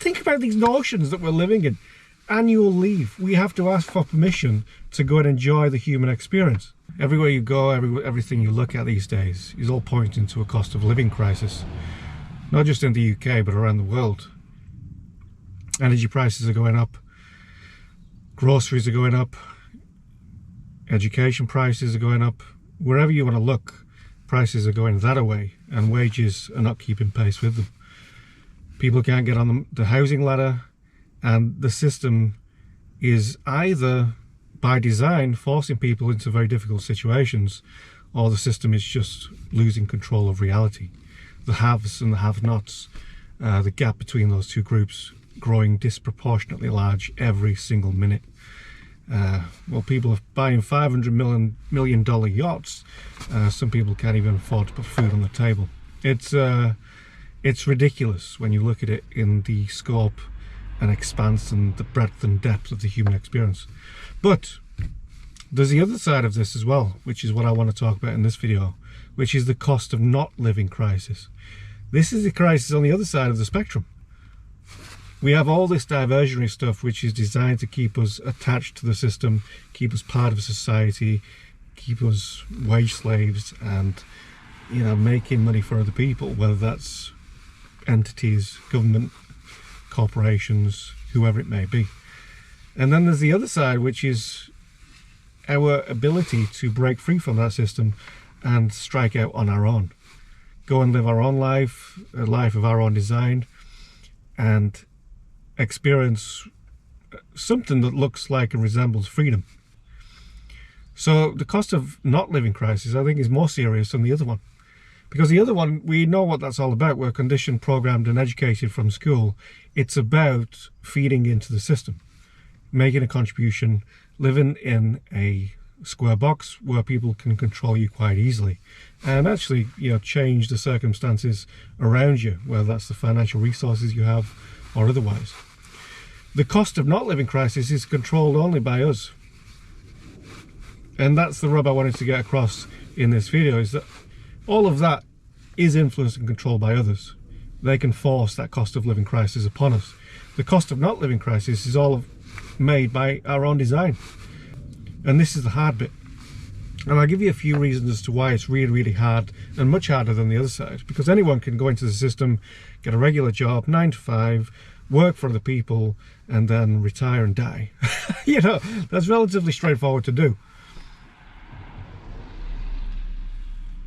think about these notions that we're living in. Annual leave. We have to ask for permission to go and enjoy the human experience. Everywhere you go, everything you look at these days is all pointing to a cost of living crisis. Not just in the UK, but around the world. Energy prices are going up. Groceries are going up. Education prices are going up. Wherever you want to look, prices are going that way, and wages are not keeping pace with them. People can't get on the housing ladder, and the system is either by design forcing people into very difficult situations, or the system is just losing control of reality. The haves and the have-nots, the gap between those two groups growing disproportionately large every single minute. Well, people are buying $500 million yachts. Some people can't even afford to put food on the table. It's ridiculous when you look at it in the scope and expanse and the breadth and depth of the human experience. But there's the other side of this as well, which is what I want to talk about in this video, which is the cost of not living crisis. This is the crisis on the other side of the spectrum. We have all this diversionary stuff which is designed to keep us attached to the system, keep us part of society, keep us wage slaves and, you know, making money for other people, whether that's entities, government, corporations, whoever it may be. And then there's the other side, which is our ability to break free from that system and strike out on our own. Go and live our own life, a life of our own design, and experience something that looks like and resembles freedom. So the cost of not living crisis, I think, is more serious than the other one. Because the other one, we know what that's all about. We're conditioned, programmed and educated from school. It's about feeding into the system, making a contribution, living in a square box where people can control you quite easily and actually, you know, change the circumstances around you, whether that's the financial resources you have or otherwise. The cost of not living crisis is controlled only by us. And that's the rub I wanted to get across in this video, is that all of that is influenced and controlled by others. They can force that cost of living crisis upon us. The cost of not living crisis is all made by our own design. And this is the hard bit. And I'll give you a few reasons as to why it's really, really hard, and much harder than the other side. Because anyone can go into the system, get a regular job, 9 to 5, work for other people, and then retire and die. You know, that's relatively straightforward to do.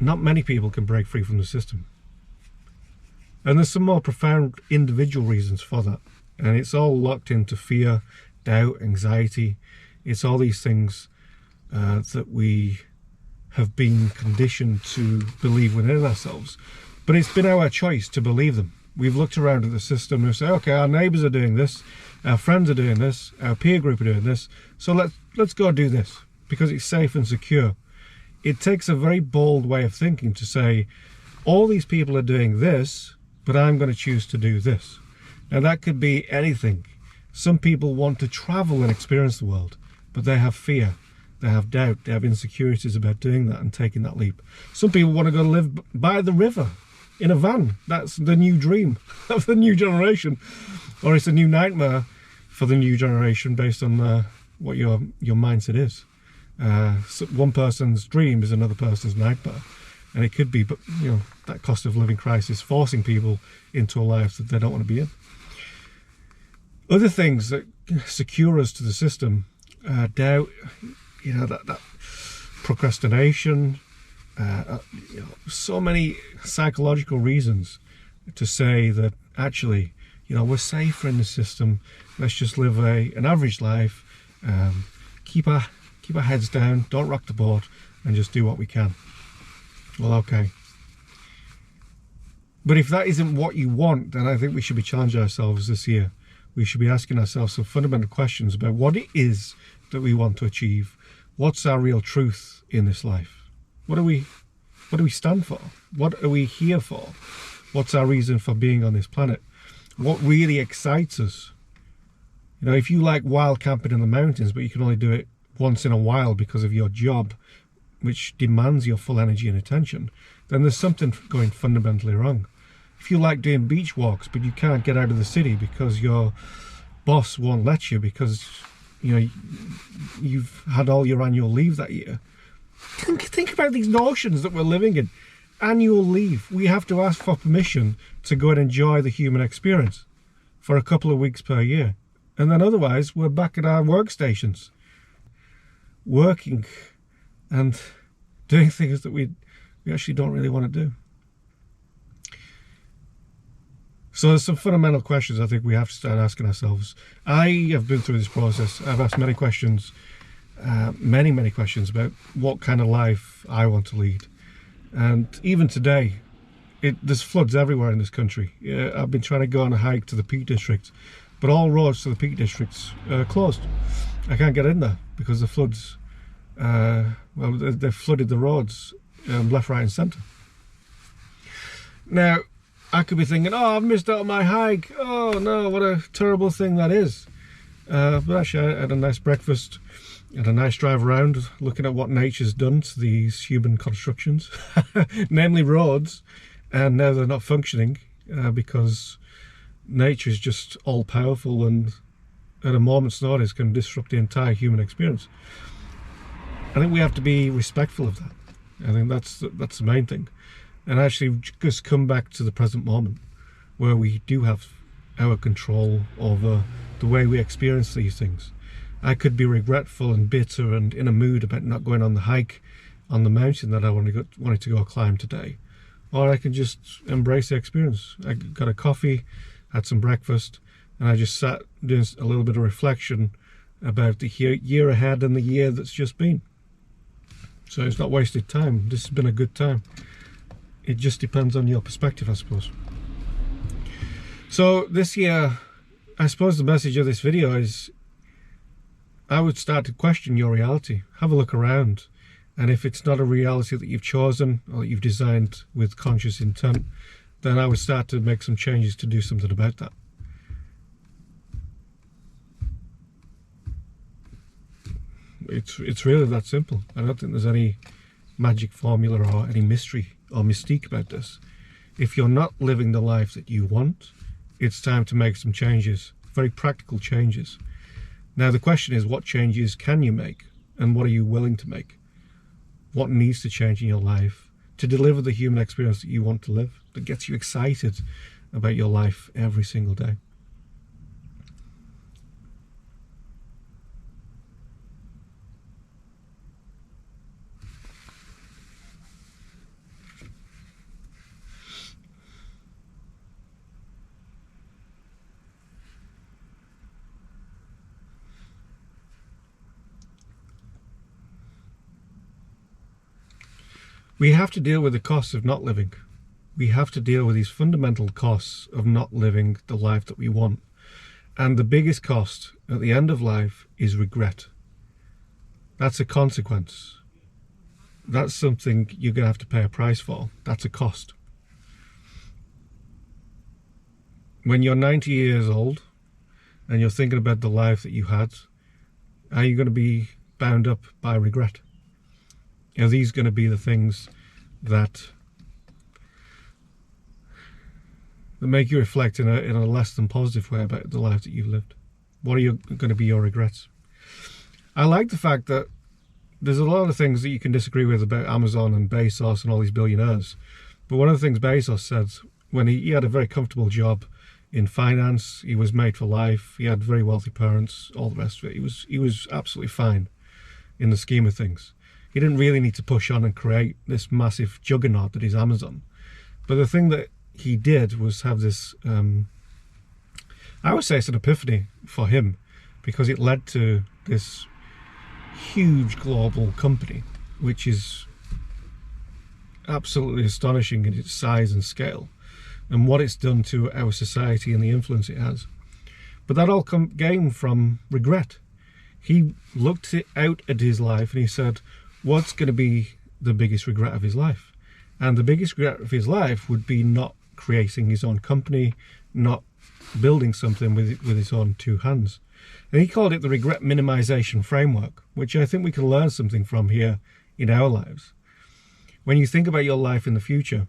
Not many people can break free from the system. And there's some more profound individual reasons for that. And it's all locked into fear, doubt, anxiety. It's all these things that we have been conditioned to believe within ourselves. But it's been our choice to believe them. We've looked around at the system and say, okay, our neighbours are doing this, our friends are doing this, our peer group are doing this, so let's go do this because it's safe and secure. It takes a very bold way of thinking to say, all these people are doing this, but I'm going to choose to do this. Now that could be anything. Some people want to travel and experience the world, but they have fear, they have doubt, they have insecurities about doing that and taking that leap. Some people want to go live by the river in a van. That's the new dream of the new generation, or it's a new nightmare for the new generation based on what your mindset is. So one person's dream is another person's nightmare, and it could be, but you know, that cost of living crisis forcing people into a life that they don't want to be in. Other things that secure us to the system, doubt, you know, that procrastination, you know, so many psychological reasons to say that actually, you know, we're safer in the system. Let's just live an average life, keep our heads down, don't rock the boat, and just do what we can. Well, okay. But if that isn't what you want, then I think we should be challenging ourselves this year. We should be asking ourselves some fundamental questions about what it is that we want to achieve. What's our real truth in this life? What do we stand for? What are we here for? What's our reason for being on this planet? What really excites us? You know, if you like wild camping in the mountains, but you can only do it once in a while because of your job, which demands your full energy and attention, then there's something going fundamentally wrong. If you like doing beach walks, but you can't get out of the city because your boss won't let you because, you know, you've had all your annual leave that year. Think about these notions that we're living in. Annual leave. We have to ask for permission to go and enjoy the human experience for a couple of weeks per year. And then otherwise, we're back at our workstations, working and doing things that we actually don't really want to do. So there's some fundamental questions I think we have to start asking ourselves. I have been through this process. I've asked many questions, many questions about what kind of life I want to lead. And even today, there's floods everywhere in this country. I've been trying to go on a hike to the Peak District, but all roads to the Peak District's closed. I can't get in there because the floods, they've flooded the roads left, right and centre. Now, I could be thinking, oh, I've missed out on my hike. Oh no, what a terrible thing that is. But actually, I had a nice breakfast, had a nice drive around, looking at what nature's done to these human constructions, namely roads, and now they're not functioning because nature's just all-powerful and at a moment's notice can disrupt the entire human experience. I think we have to be respectful of that. I think that's the main thing. And actually just come back to the present moment where we do have our control over the way we experience these things. I could be regretful and bitter and in a mood about not going on the hike on the mountain that I wanted to go climb today. Or I can just embrace the experience. I got a coffee, had some breakfast, and I just sat doing a little bit of reflection about the year ahead and the year that's just been. So it's not wasted time. This has been a good time. It just depends on your perspective, I suppose. So this year, I suppose the message of this video is I would start to question your reality. Have a look around. And if it's not a reality that you've chosen or that you've designed with conscious intent, then I would start to make some changes to do something about that. It's really that simple. I don't think there's any magic formula or any mystery or mystique about this. If you're not living the life that you want, it's time to make some changes, very practical changes. Now the question is, what changes can you make and what are you willing to make? What needs to change in your life to deliver the human experience that you want to live, that gets you excited about your life every single day? We have to deal with the costs of not living. We have to deal with these fundamental costs of not living the life that we want. And the biggest cost at the end of life is regret. That's a consequence. That's something you're going to have to pay a price for. That's a cost. When you're 90 years old and you're thinking about the life that you had, are you going to be bound up by regret? Are these going to be the things that make you reflect in a less than positive way about the life that you've lived? What are going to be your regrets? I like the fact that there's a lot of things that you can disagree with about Amazon and Bezos and all these billionaires. But one of the things Bezos said, when he had a very comfortable job in finance, he was made for life, he had very wealthy parents, all the rest of it. He was absolutely fine in the scheme of things. He didn't really need to push on and create this massive juggernaut that is Amazon. But the thing that he did was have this, I would say it's an epiphany for him, because it led to this huge global company, which is absolutely astonishing in its size and scale, and what it's done to our society and the influence it has. But that all came from regret. He looked out at his life and he said, what's going to be the biggest regret of his life? And the biggest regret of his life would be not creating his own company, not building something with his own two hands. And he called it the regret minimization framework, which I think we can learn something from here in our lives. When you think about your life in the future,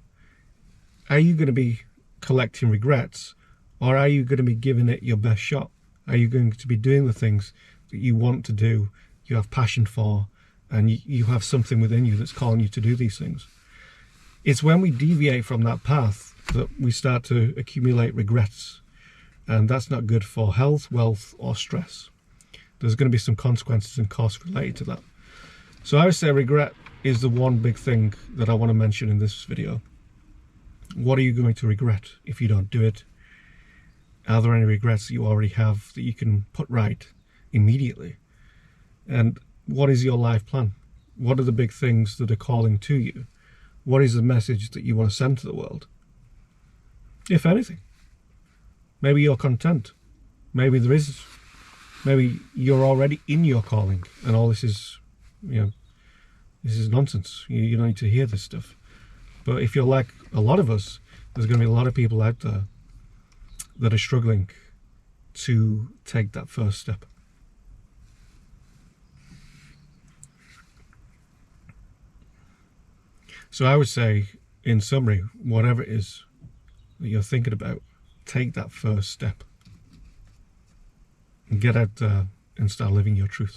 are you going to be collecting regrets, or are you going to be giving it your best shot? Are you going to be doing the things that you want to do, you have passion for, and you have something within you that's calling you to do these things? It's when we deviate from that path that we start to accumulate regrets, and that's not good for health, wealth, or stress. There's going to be some consequences and costs related to that. So I would say regret is the one big thing that I want to mention in this video. What are you going to regret if you don't do it? Are there any regrets that you already have that you can put right immediately? And what is your life plan? What are the big things that are calling to you? What is the message that you want to send to the world? If anything. Maybe you're content. Maybe you're already in your calling, and all this is, this is nonsense. You don't need to hear this stuff. But if you're like a lot of us, there's going to be a lot of people out there that are struggling to take that first step. So I would say, in summary, whatever it is that you're thinking about, take that first step and get out there and start living your truth.